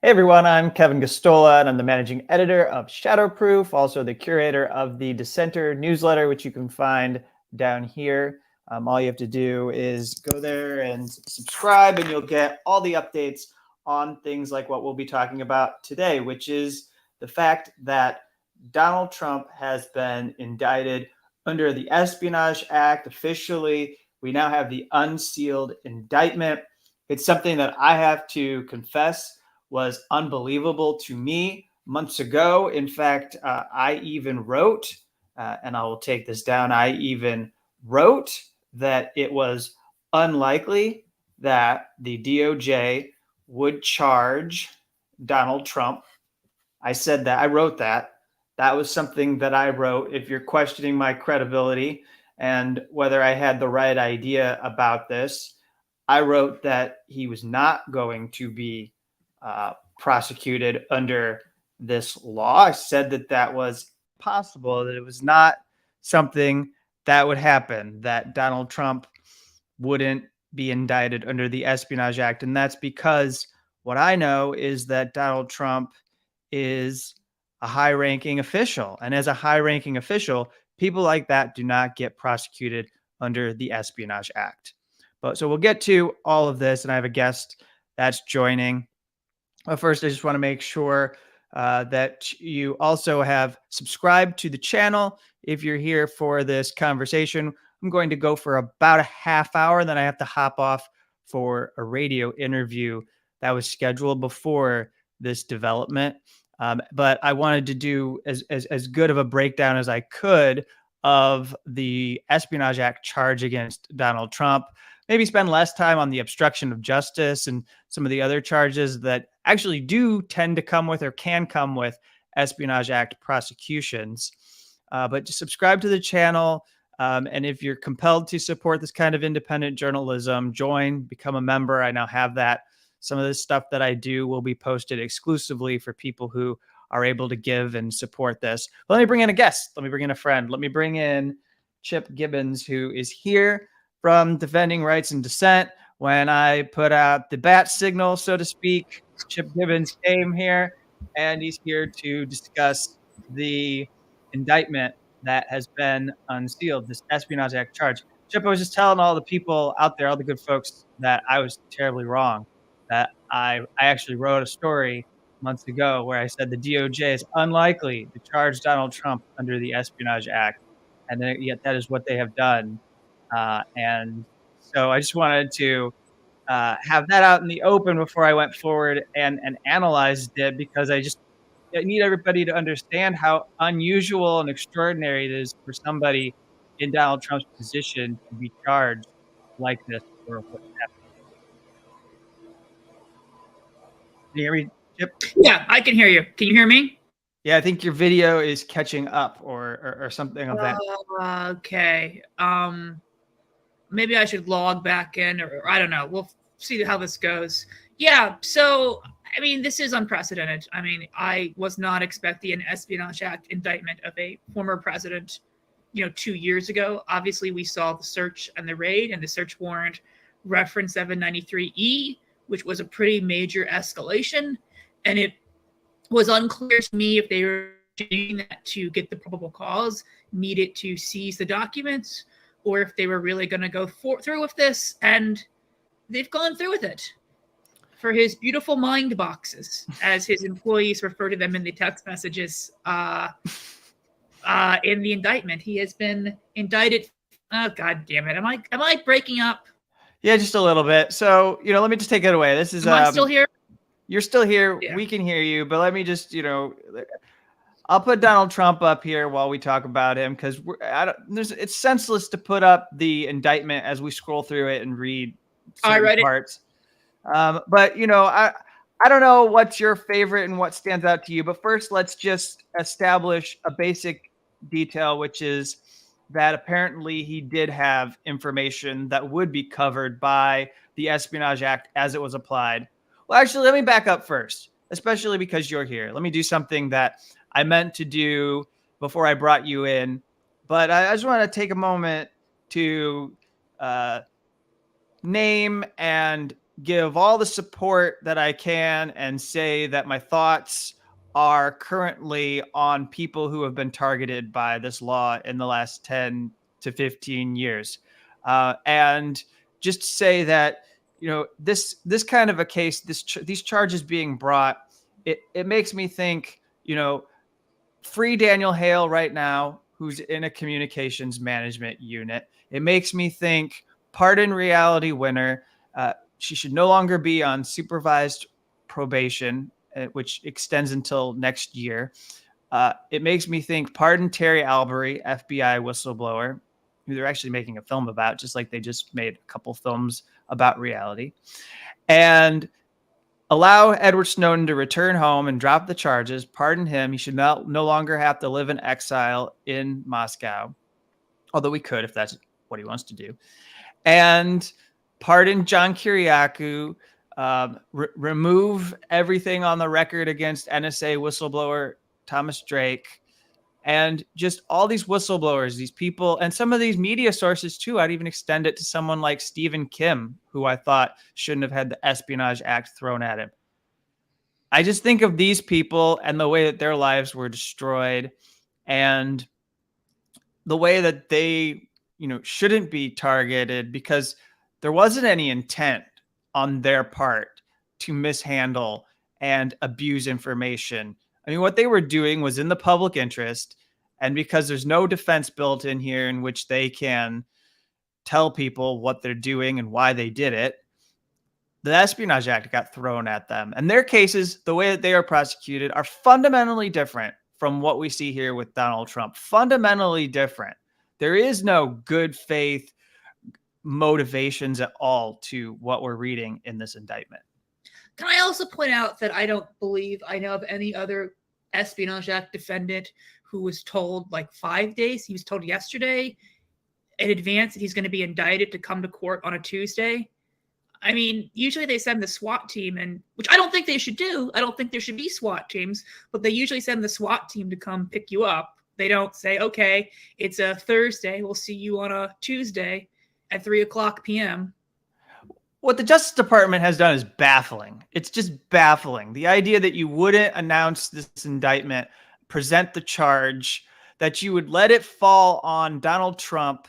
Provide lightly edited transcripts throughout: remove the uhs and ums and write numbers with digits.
Hey everyone, I'm Kevin Gostola, and I'm the managing editor of Shadowproof, also the curator of the Dissenter newsletter, which you can find down here. All you have to do is go there and subscribe, and you'll get all the updates on things like what we'll be talking about today, which is the fact that Donald Trump has been indicted under the Espionage Act officially. We now have the unsealed indictment. It's something that I have to confess was unbelievable to me months ago. In fact, I even wrote, and I will take this down, I even wrote that it was unlikely that the DOJ would charge Donald Trump. I said that, I wrote that. That was something that I wrote. If you're questioning my credibility and whether I had the right idea about this, I wrote that he was not going to be prosecuted under this law. I said that that was possible, that it was not something that would happen, that Donald Trump wouldn't be indicted under the Espionage Act. And that's because what I know is that Donald Trump is a high ranking official. And as a high ranking official, people like that do not get prosecuted under the Espionage Act. But so we'll get to all of this, and I have a guest that's joining. But first, I just want to make sure that you also have subscribed to the channel. If you're here for this conversation, I'm going to go for about a half hour, then I have to hop off for a radio interview that was scheduled before this development. But I wanted to do as good of a breakdown as I could of the Espionage Act charge against Donald Trump. Maybe spend less time on the obstruction of justice and some of the other charges that actually do tend to come with or can come with Espionage Act prosecutions. But just subscribe to the channel. And if you're compelled to support this kind of independent journalism, join, become a member. I now have that. Some of this stuff that I do will be posted exclusively for people who are able to give and support this. But let me bring in a guest. Let me bring in a friend. Let me bring in Chip Gibbons, who is here from Defending Rights and Dissent. When I put out the bat signal, so to speak, Chip Gibbons came here, and he's here to discuss the indictment that has been unsealed, this Espionage Act charge. Chip, I was just telling all the people out there, all the good folks, that I was terribly wrong, that I actually wrote a story months ago where I said the DOJ is unlikely to charge Donald Trump under the Espionage Act, and yet that is what they have done. And so I just wanted to have that out in the open before I went forward and analyzed it, because I need everybody to understand how unusual and extraordinary it is for somebody in Donald Trump's position to be charged like this for what's happening. Can you hear me, Chip? Yeah, I can hear you. Can you hear me? Yeah, I think your video is catching up or something of that. Okay. Maybe I should log back in, or I don't know. We'll see how this goes. Yeah, so, I mean, this is unprecedented. I mean, I was not expecting an Espionage Act indictment of a former president, 2 years ago. Obviously, we saw the search and the raid, and the search warrant referenced 793E, which was a pretty major escalation. And it was unclear to me if they were doing that to get the probable cause needed to seize the documents, or if they were really going to go through with this, and they've gone through with it. For his beautiful mind boxes, as his employees refer to them in the text messages in the indictment, he has been indicted. Oh, God damn it. Am I breaking up? Yeah, just a little bit. So, let me just take it away. This is Am I still here? You're still here. Yeah. We can hear you, but let me just, I'll put Donald Trump up here while we talk about him, because it's senseless to put up the indictment as we scroll through it and read certain parts. But, I don't know what's your favorite and what stands out to you. But first, let's just establish a basic detail, which is that apparently he did have information that would be covered by the Espionage Act as it was applied. Well, actually, let me back up first, especially because you're here. Let me do something that I meant to do before I brought you in. But I just want to take a moment to name and give all the support that I can and say that my thoughts are currently on people who have been targeted by this law in the last 10 to 15 years. And just say that, this kind of a case, these charges being brought, it makes me think, free Daniel Hale right now, who's in a communications management unit. It makes me think pardon Reality Winner. She should no longer be on supervised probation, which extends until next year. It makes me think pardon Terry Albury, FBI whistleblower, who they're actually making a film about, just like they just made a couple films about reality. And allow Edward Snowden to return home and drop the charges. Pardon him. He should no longer have to live in exile in Moscow, although we could if that's what he wants to do. And pardon John Kiriakou. Remove everything on the record against NSA whistleblower Thomas Drake. And just all these whistleblowers, these people, and some of these media sources too. I'd even extend it to someone like Stephen Kim, who I thought shouldn't have had the Espionage Act thrown at him. I just think of these people and the way that their lives were destroyed and the way that they, shouldn't be targeted because there wasn't any intent on their part to mishandle and abuse information. I mean, what they were doing was in the public interest. And because there's no defense built in here in which they can tell people what they're doing and why they did it, the Espionage Act got thrown at them. And their cases, the way that they are prosecuted, are fundamentally different from what we see here with Donald Trump. Fundamentally different. There is no good faith motivations at all to what we're reading in this indictment. Can I also point out that I don't believe I know of any other Espionage Act defendant who was told like 5 days. He was told yesterday in advance that he's going to be indicted to come to court on a Tuesday. I mean, usually they send the SWAT team, and which I don't think they should do. I don't think there should be SWAT teams, but they usually send the SWAT team to come pick you up. They don't say, okay, it's a Thursday. We'll see you on a Tuesday at 3:00 p.m. What the Justice Department has done is baffling. It's just baffling. The idea that you wouldn't announce this indictment, present the charge, that you would let it fall on Donald Trump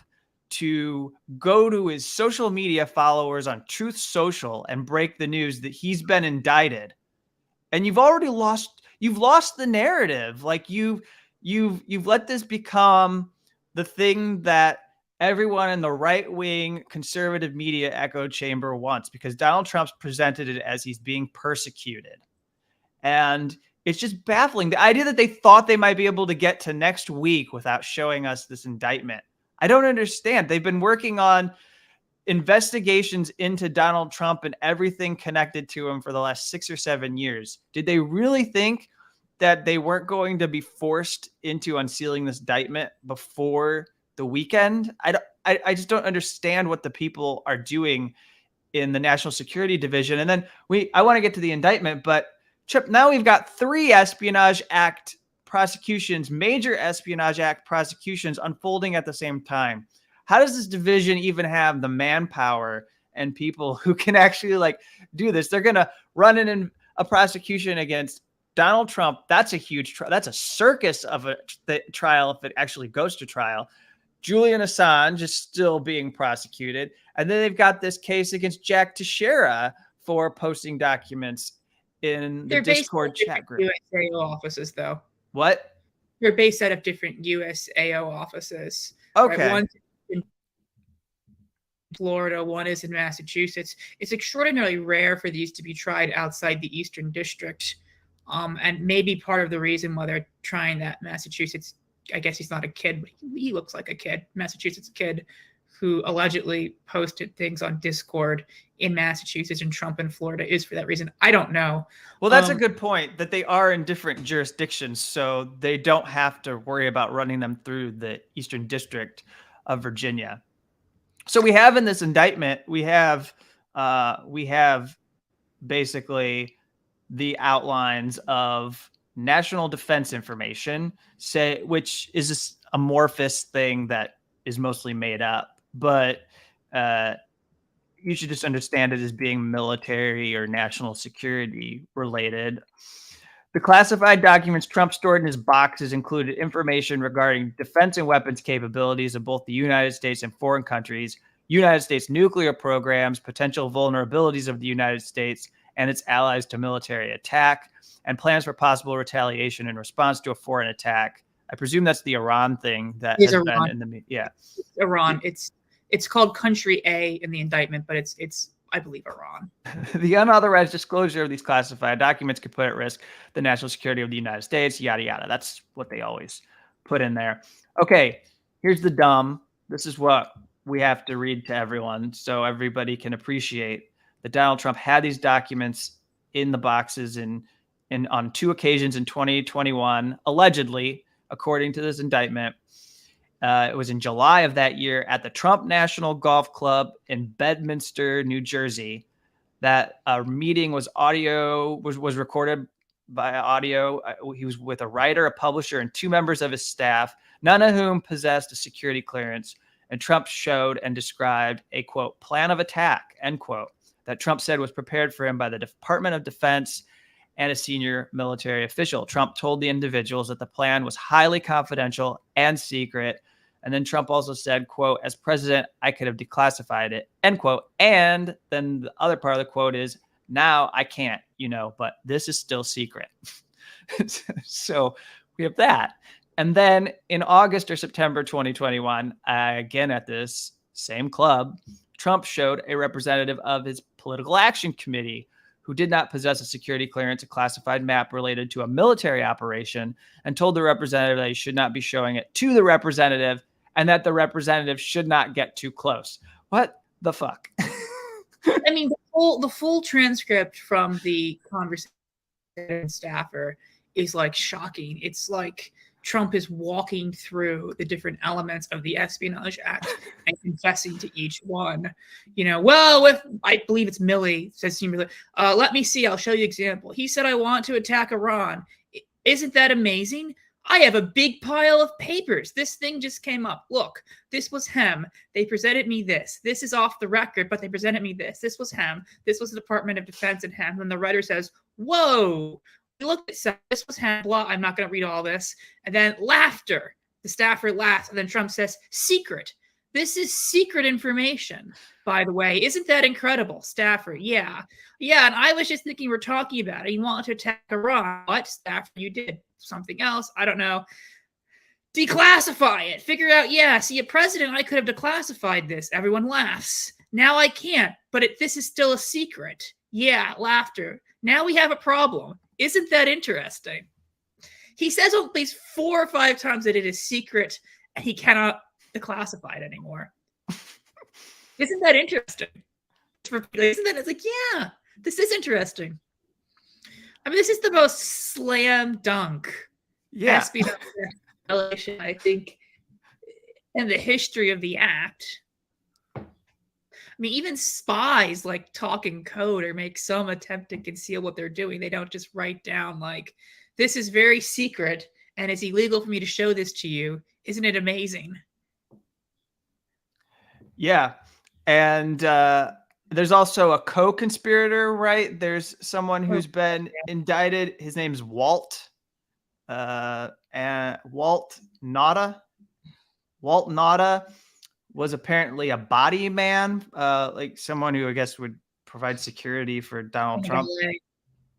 to go to his social media followers on Truth Social and break the news that he's been indicted. And you've lost the narrative. Like you've let this become the thing that everyone in the right-wing conservative media echo chamber wants, because Donald Trump's presented it as he's being persecuted. And it's just baffling. The idea that they thought they might be able to get to next week without showing us this indictment. I don't understand. They've been working on investigations into Donald Trump and everything connected to him for the last 6 or 7 years. Did they really think that they weren't going to be forced into unsealing this indictment before the weekend? I just don't understand what the people are doing in the National Security Division. And then I want to get to the indictment, but Chip, now we've got 3 Espionage Act prosecutions, major Espionage Act prosecutions unfolding at the same time. How does this division even have the manpower and people who can actually do this? They're going to run in a prosecution against Donald Trump. That's a huge trial. That's a circus of a trial if it actually goes to trial. Julian Assange is still being prosecuted. And then they've got this case against Jack Teixeira for posting documents in the Discord chat group. USAO offices, though. What? They're based out of different USAO offices. Okay. Right? One's in Florida, one is in Massachusetts. It's extraordinarily rare for these to be tried outside the Eastern District. And maybe part of the reason why they're trying that Massachusetts, I guess he's not a kid, but he looks like a kid, Massachusetts kid, who allegedly posted things on Discord in Massachusetts, and Trump in Florida is for that reason. I don't know. Well, that's a good point, that they are in different jurisdictions, so they don't have to worry about running them through the Eastern District of Virginia. So we have in this indictment, we have basically the outlines of national defense information, which is this amorphous thing that is mostly made up. But you should just understand it as being military or national security related. The classified documents Trump stored in his boxes included information regarding defense and weapons capabilities of both the United States and foreign countries, United States nuclear programs, potential vulnerabilities of the United States and its allies to military attack, and plans for possible retaliation in response to a foreign attack. I presume that's the Iran thing that has been in the yeah. Iran. It's called Country A in the indictment, but it's I believe Iran. The unauthorized disclosure of these classified documents could put at risk the national security of the United States, yada, yada. That's what they always put in there. Okay, here's the dumb. This is what we have to read to everyone so everybody can appreciate that Donald Trump had these documents in the boxes on 2 occasions in 2021, allegedly, according to this indictment. It was in July of that year at the Trump National Golf Club in Bedminster, New Jersey. That meeting was recorded by audio. He was with a writer, a publisher, and 2 members of his staff, none of whom possessed a security clearance. And Trump showed and described a, quote, plan of attack, end quote, that Trump said was prepared for him by the Department of Defense and a senior military official. Trump told the individuals that the plan was highly confidential and secret. And then Trump also said, quote, as president, I could have declassified it, end quote. And then the other part of the quote is, now I can't, but this is still secret. So we have that. And then in August or September 2021, again at this same club, Trump showed a representative of his political action committee who did not possess a security clearance, a classified map related to a military operation, and told the representative that he should not be showing it to the representative and that the representative should not get too close. What the fuck? I mean, the full transcript from the conversation staffer is like shocking. It's like Trump is walking through the different elements of the Espionage Act and confessing to each one. Well, if I believe it's Milley says, let me see, I'll show you example. He said, I want to attack Iran. Isn't that amazing? I have a big pile of papers. This thing just came up. Look, this was him. They presented me this. This is off the record, but they presented me this. This was him. This was the Department of Defense and him. And the writer says, whoa, look at this. This was him. Blah. I'm not going to read all this. And then laughter. The staffer laughs. And then Trump says, secret. This is secret information, by the way. Isn't that incredible? Staffer, yeah. Yeah, and I was just thinking we're talking about it. You want to attack Iran. What? Staffer, you did something else. I don't know. Declassify it. Figure out, yeah, see, a president, I could have declassified this. Everyone laughs. Now I can't, but this is still a secret. Yeah, laughter. Now we have a problem. Isn't that interesting? He says at least 4 or 5 times that it is secret and he cannot declassify it anymore. Isn't that interesting? It's like, yeah, this is interesting. I mean, this is the most slam dunk espionage violation, I think, in the history of the act. I mean, even spies like talk in code or make some attempt to conceal what they're doing. They don't just write down like, this is very secret and it's illegal for me to show this to you. Isn't it amazing? Yeah. And there's also a co-conspirator, right? There's someone who's been indicted. His name's Walt. And Walt Nauta. Walt Nauta was apparently a body man, like someone who I guess would provide security for Donald Trump.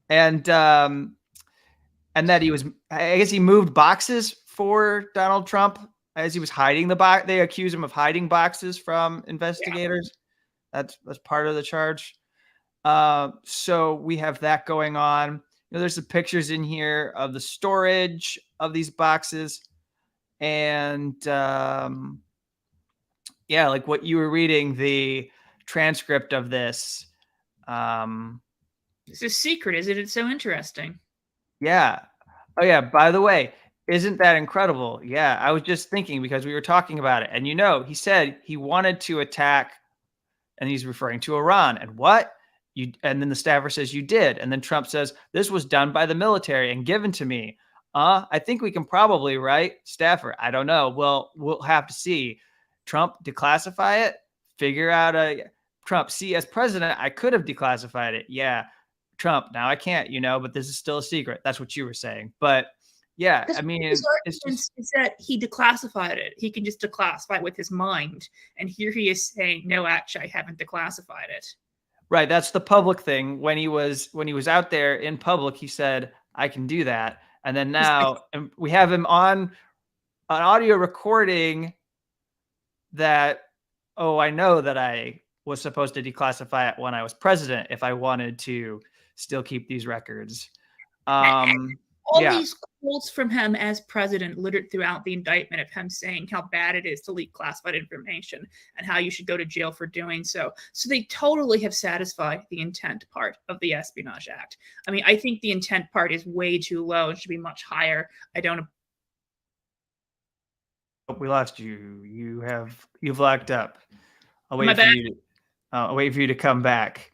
And that he was, I guess he moved boxes for Donald Trump as he was hiding the box. They accuse him of hiding boxes from investigators. Yeah. That's part of the charge. So we have that going on. There's some pictures in here of the storage of these boxes. And like what you were reading, the transcript of this. It's a secret, isn't it? So interesting. Yeah. Oh, yeah. By the way, isn't that incredible? Yeah. I was just thinking because we were talking about it. And, he said he wanted to attack, and he's referring to Iran. And what? And then the staffer says, you did. And then Trump says, this was done by the military and given to me. I think we can probably, right? Staffer, I don't know. Well, we'll have to see. Trump, declassify it, figure out Trump, see, as president, I could have declassified it. Yeah, Trump, now I can't, but this is still a secret. That's what you were saying. But yeah, Because I mean, his it's argument just is that he declassified it. He can just declassify it with his mind. And here he is saying, no, actually, I haven't declassified it. right. That's the public thing. When he was out there in public, he said, I can do that. And then now we have him on an audio recording that, oh, I know that I was supposed to declassify it when I was president if I wanted to still keep these records. All Yeah. these quotes from him as president littered throughout the indictment of him saying how bad it is to leak classified information and how you should go to jail for doing so. So they totally have satisfied the intent part of the Espionage Act. I mean, I think the intent part is way too low and should be much higher. We lost you. You've locked up. I'll Am I wait for back? I'll wait for you to come back.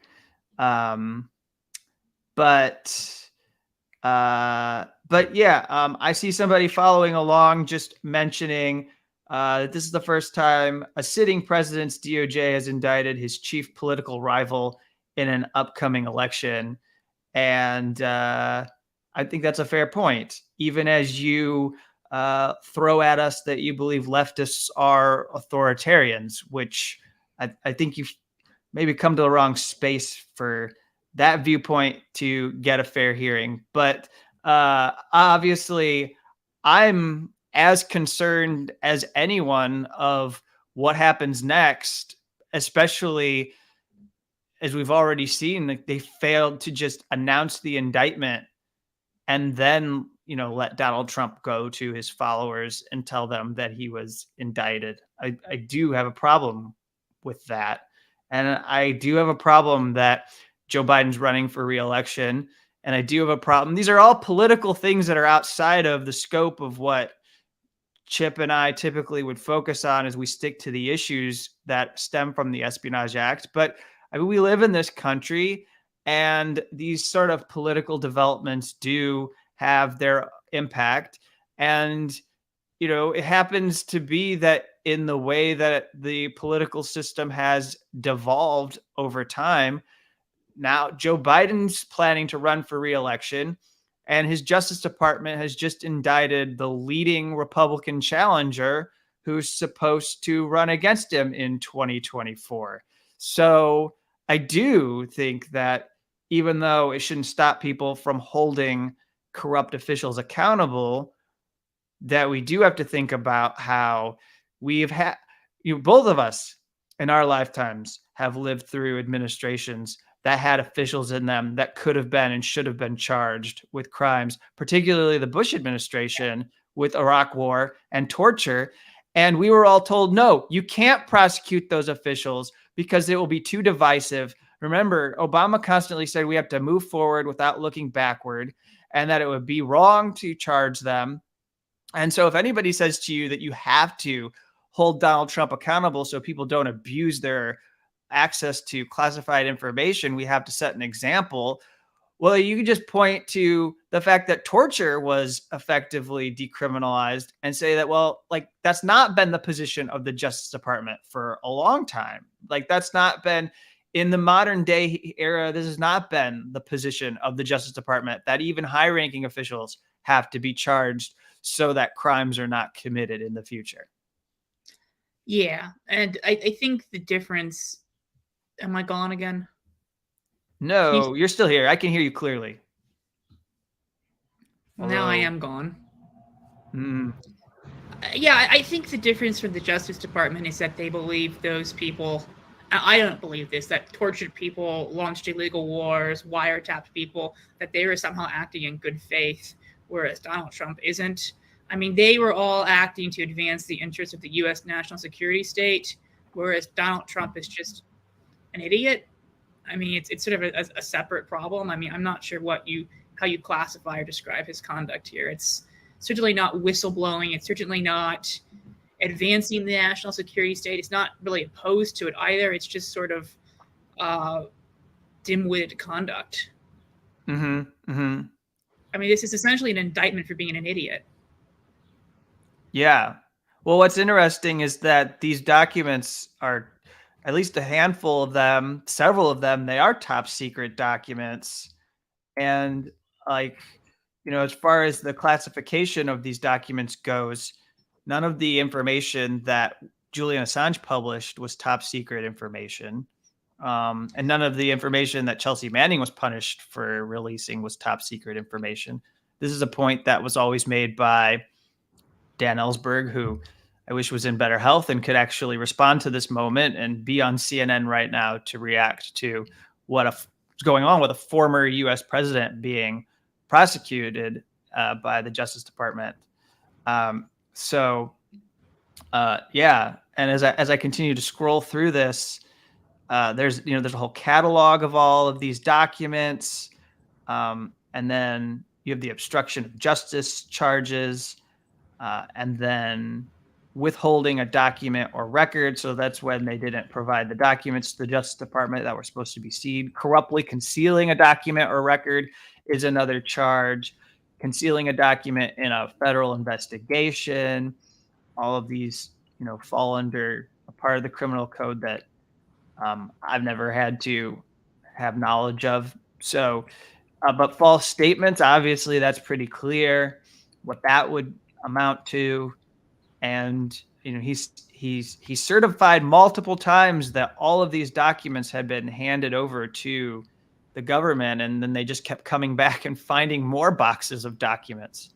But yeah, I see somebody following along just mentioning that this is the first time a sitting president's DOJ has indicted his chief political rival in an upcoming election. And I think that's a fair point. Even as you throw at us that you believe leftists are authoritarians, which I think you've maybe come to the wrong space for that viewpoint to get a fair hearing. But obviously, I'm as concerned as anyone of what happens next, especially as we've already seen, like they failed to just announce the indictment and then, let Donald Trump go to his followers and tell them that he was indicted. I do have a problem with that. And I do have a problem that Joe Biden's running for re-election. And I do have a problem. These are all political things that are outside of the scope of what Chip and I typically would focus on as we stick to the issues that stem from the Espionage Act. But I mean, we live in this country, and these sort of political developments do have their impact. And, it happens to be that in the way that the political system has devolved over time, now Joe Biden's planning to run for re-election, and his Justice Department has just indicted the leading Republican challenger who's supposed to run against him in 2024. So I do think that even though it shouldn't stop people from holding corrupt officials accountable, that we do have to think about how we've had, both of us in our lifetimes have lived through administrations that had officials in them that could have been and should have been charged with crimes, particularly the Bush administration with Iraq war and torture. And we were all told, no, you can't prosecute those officials because it will be too divisive. Remember, Obama constantly said we have to move forward without looking backward, and that it would be wrong to charge them. And so if anybody says to you that you have to hold Donald Trump accountable so people don't abuse their access to classified information, we have to set an example. Well, you can just point to the fact that torture was effectively decriminalized and say that, well, like that's not been the position of the Justice Department for a long time. Like that's not been in the modern day era. This has not been the position of the Justice Department, that even high ranking officials have to be charged so that crimes are not committed in the future. Yeah. And I think the difference, am I gone again? No, you're still here. I can hear you clearly. Now I am gone. Mm. Yeah, I think the difference from the Justice Department is that they believe those people, I don't believe this, that tortured people, launched illegal wars, wiretapped people, that they were somehow acting in good faith, whereas Donald Trump isn't. I mean, they were all acting to advance the interests of the U.S. national security state, whereas Donald Trump is just an idiot. I mean, it's sort of a separate problem. I mean, I'm not sure how you classify or describe his conduct here. It's certainly not whistleblowing. It's certainly not advancing the national security state. It's not really opposed to it either. It's just sort of dim-witted conduct. Mm-hmm. Mm-hmm. I mean, this is essentially an indictment for being an idiot. Yeah. Well, what's interesting is that these documents are at least a handful of them, several of them, they are top secret documents. And like, as far as the classification of these documents goes, none of the information that Julian Assange published was top secret information. And none of the information that Chelsea Manning was punished for releasing was top secret information. This is a point that was always made by Dan Ellsberg, who I wish was in better health and could actually respond to this moment and be on CNN right now to react to what's going on with a former U.S. president being prosecuted by the Justice Department. Yeah. And as I continue to scroll through this, there's a whole catalog of all of these documents. And then you have the obstruction of justice charges, and then withholding a document or record. So that's when they didn't provide the documents to the Justice Department that were supposed to be seen. Corruptly concealing a document or record is another charge. Concealing a document in a federal investigation. All of these, fall under a part of the criminal code that I've never had to have knowledge of. So, but false statements, obviously, that's pretty clear what that would amount to. And he's certified multiple times that all of these documents had been handed over to the government, and then they just kept coming back and finding more boxes of documents.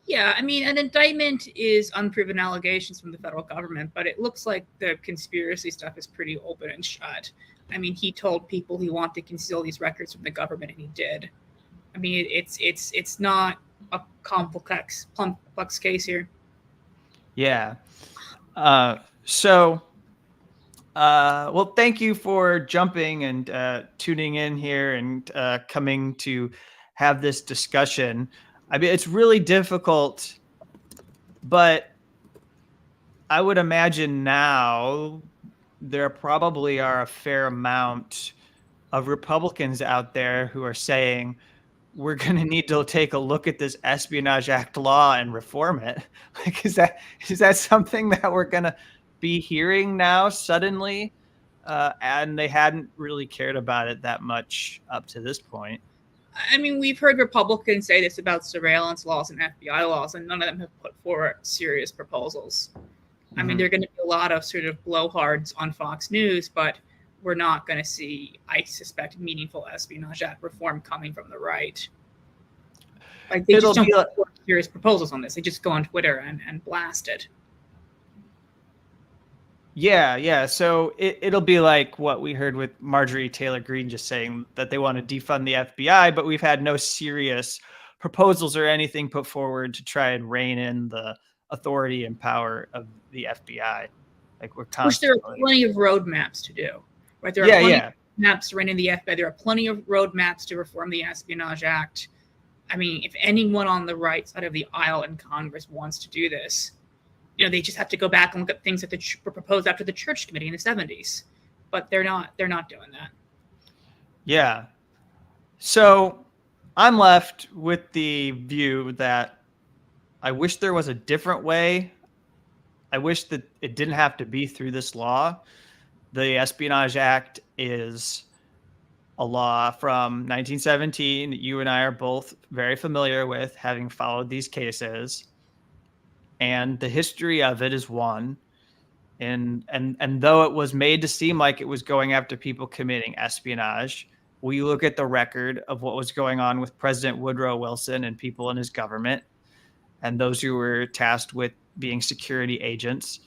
Yeah, I mean, an indictment is unproven allegations from the federal government, but it looks like the conspiracy stuff is pretty open and shut. I mean, he told people he wanted to conceal these records from the government, and he did. I mean, it's not a complex case here. Yeah. Well, thank you for jumping and tuning in here and coming to have this discussion. I mean, it's really difficult, but I would imagine now there probably are a fair amount of Republicans out there who are saying, we're going to need to take a look at this Espionage Act law and reform it. Like, is that something that we're going to be hearing now suddenly? And they hadn't really cared about it that much up to this point. I mean, we've heard Republicans say this about surveillance laws and FBI laws, and none of them have put forward serious proposals. I mean, there are going to be a lot of sort of blowhards on Fox News, but we're not going to see, I suspect, meaningful Espionage Act reform coming from the right. Like, they just don't put serious proposals on this. They just go on Twitter and blast it. Yeah. So it'll be like what we heard with Marjorie Taylor Greene just saying that they want to defund the FBI, but we've had no serious proposals or anything put forward to try and rein in the authority and power of the FBI. Like, we're constantly... Which there are plenty of roadmaps to do. Right? There are plenty of maps to rein in the FBI. There are plenty of roadmaps to reform the Espionage Act. I mean, if anyone on the right side of the aisle in Congress wants to do this, they just have to go back and look at things that were proposed after the Church Committee in the 70s. But they're not doing that. Yeah. So I'm left with the view that I wish there was a different way. I wish that it didn't have to be through this law. The Espionage Act is a law from 1917 that you and I are both very familiar with, having followed these cases. And the history of it is one. And though it was made to seem like it was going after people committing espionage, we look at the record of what was going on with President Woodrow Wilson and people in his government and those who were tasked with being security agents.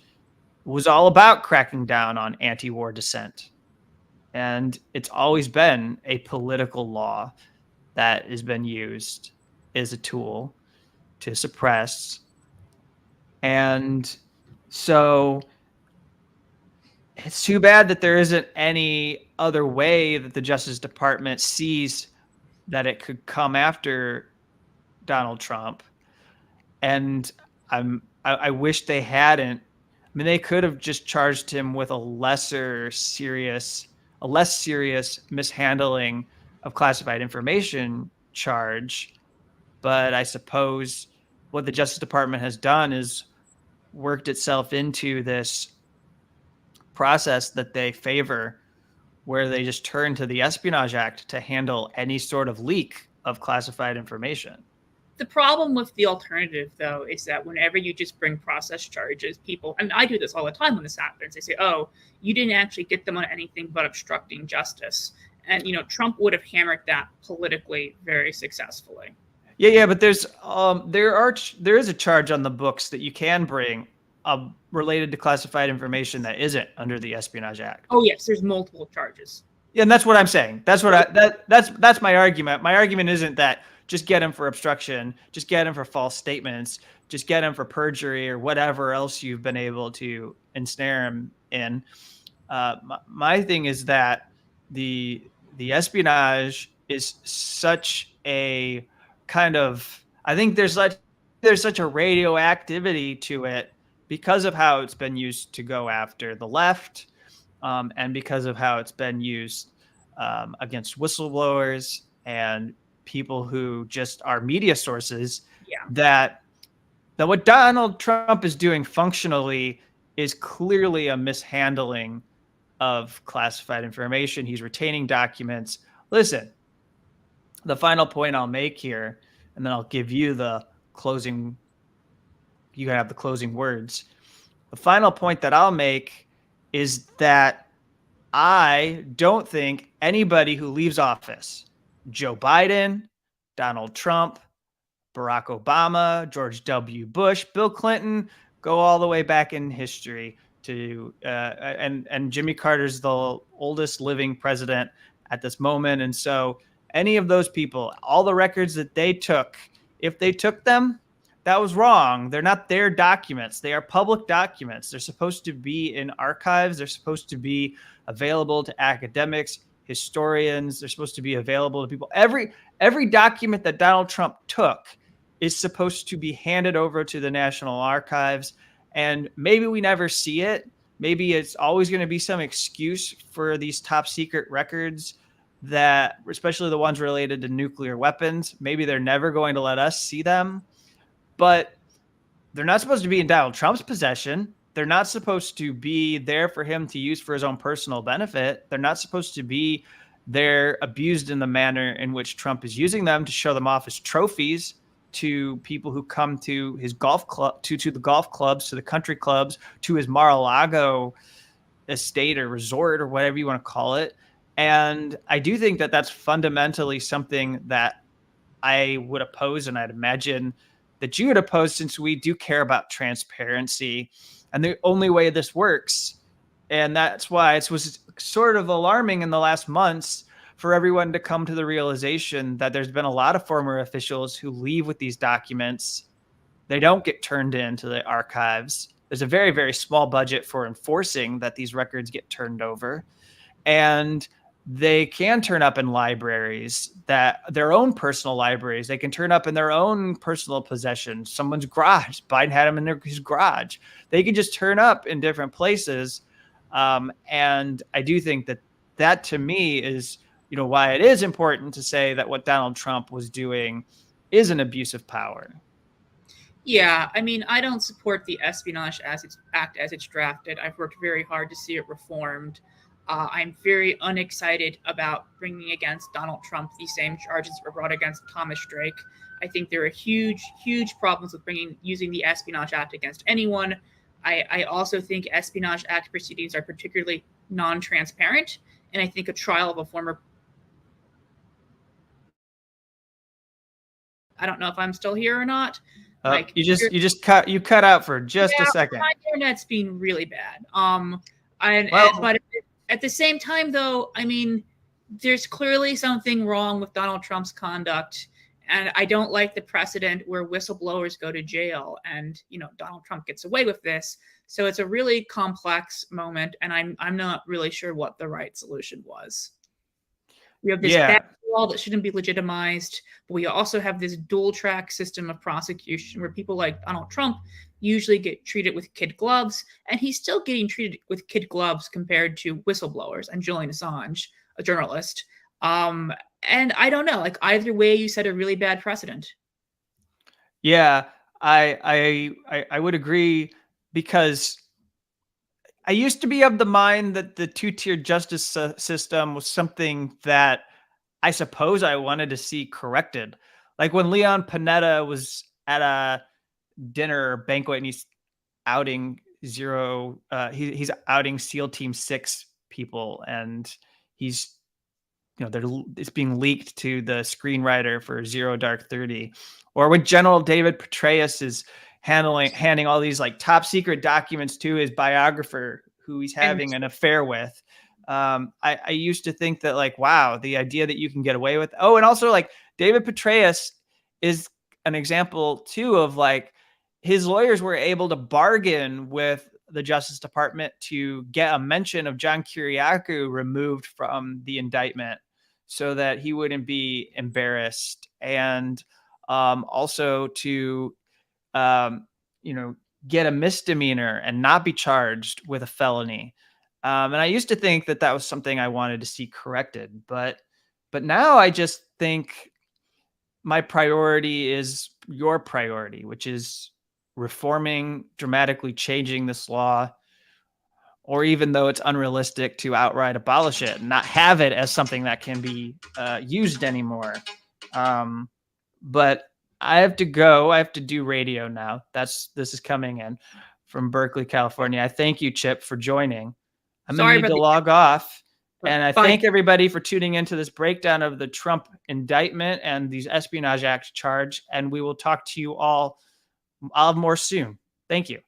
It was all about cracking down on anti-war dissent. And it's always been a political law that has been used as a tool to suppress. And so it's too bad that there isn't any other way that the Justice Department sees that it could come after Donald Trump. And I wish they hadn't. I mean, they could have just charged him with a less serious mishandling of classified information charge. But I suppose what the Justice Department has done is worked itself into this process that they favor, where they just turn to the Espionage Act to handle any sort of leak of classified information. The problem with the alternative, though, is that whenever you just bring process charges, people, and I do this all the time when this happens, they say, oh, you didn't actually get them on anything but obstructing justice. And, Trump would have hammered that politically very successfully. Yeah, but there is a charge on the books that you can bring related to classified information that isn't under the Espionage Act. Oh yes, there's multiple charges. Yeah, and that's what I'm saying. That's my argument. My argument isn't that just get him for obstruction, just get him for false statements, just get him for perjury or whatever else you've been able to ensnare him in. My thing is that the espionage is such a kind of, I think there's such a radioactivity to it because of how it's been used to go after the left, and because of how it's been used against whistleblowers and people who just are media sources. Yeah. That what Donald Trump is doing functionally is clearly a mishandling of classified information. He's retaining documents. Listen, the final point I'll make here, and then I'll give you the closing. You can have the closing words. The final point that I'll make is that I don't think anybody who leaves office, Joe Biden, Donald Trump, Barack Obama, George W. Bush, Bill Clinton, go all the way back in history to and Jimmy Carter's the oldest living president at this moment. And so any of those people, all the records that they took, if they took them, that was wrong. They're not their documents. They are public documents. They're supposed to be in archives. They're supposed to be available to academics, historians. They're supposed to be available to people. Every document that Donald Trump took is supposed to be handed over to the National Archives. And maybe we never see it. Maybe it's always going to be some excuse for these top secret records, that, especially the ones related to nuclear weapons. Maybe they're never going to let us see them. But they're not supposed to be in Donald Trump's possession. They're not supposed to be there for him to use for his own personal benefit. They're not supposed to be there abused in the manner in which Trump is using them to show them off as trophies to people who come to his golf club, to the golf clubs, to the country clubs, to his Mar-a-Lago estate or resort or whatever you want to call it. And I do think that that's fundamentally something that I would oppose, and I'd imagine that you would oppose, since we do care about transparency. And the only way this works, and that's why it was sort of alarming in the last months for everyone to come to the realization that there's been a lot of former officials who leave with these documents. They don't get turned into the archives. There's a very, very small budget for enforcing that these records get turned over. And they can turn up in libraries, that their own personal libraries. They can turn up in their own personal possessions, someone's garage. Biden had them in his garage. They can just turn up in different places. And I do think that to me is, why it is important to say that what Donald Trump was doing is an abuse of power. Yeah, I mean, I don't support the Espionage Act as it's drafted. I've worked very hard to see it reformed. I'm very unexcited about bringing against Donald Trump the same charges that were brought against Thomas Drake. I think there are huge, huge problems with using the Espionage Act against anyone. I also think Espionage Act proceedings are particularly non-transparent, and I think a trial of a former... I don't know if I'm still here or not. You cut out for just a second. My internet's been really bad. But at the same time, though, I mean, there's clearly something wrong with Donald Trump's conduct, and I don't like the precedent where whistleblowers go to jail, and Donald Trump gets away with this. So it's a really complex moment, and I'm not really sure what the right solution was. We have this bad law that shouldn't be legitimized, but we also have this dual track system of prosecution where people like Donald Trump usually get treated with kid gloves, and he's still getting treated with kid gloves compared to whistleblowers and Julian Assange, a journalist. And I don't know, like, either way, you set a really bad precedent. Yeah, I would agree, because I used to be of the mind that the two-tier justice system was something that I suppose I wanted to see corrected. Like when Leon Panetta was at a dinner banquet and he's outing he's outing SEAL Team 6 people, and he's it's being leaked to the screenwriter for Zero Dark 30. Or when General David Petraeus is handing all these like top secret documents to his biographer who he's having an affair with. I used to think that like, wow, the idea that you can get away with. Oh, and also like David Petraeus is an example too of like his lawyers were able to bargain with the Justice Department to get a mention of John Kiriakou removed from the indictment so that he wouldn't be embarrassed, and also to get a misdemeanor and not be charged with a felony. And I used to think that that was something I wanted to see corrected, but now I just think my priority is your priority, which is reforming, dramatically changing this law, or even though it's unrealistic to outright abolish it and not have it as something that can be used anymore. But I have to go. I have to do radio now. This is coming in from Berkeley, California. I thank you, Chip, for joining. I'm going to need to log off. And I thank everybody for tuning into this breakdown of the Trump indictment and these Espionage Act charge. And we will talk to you all more soon. Thank you.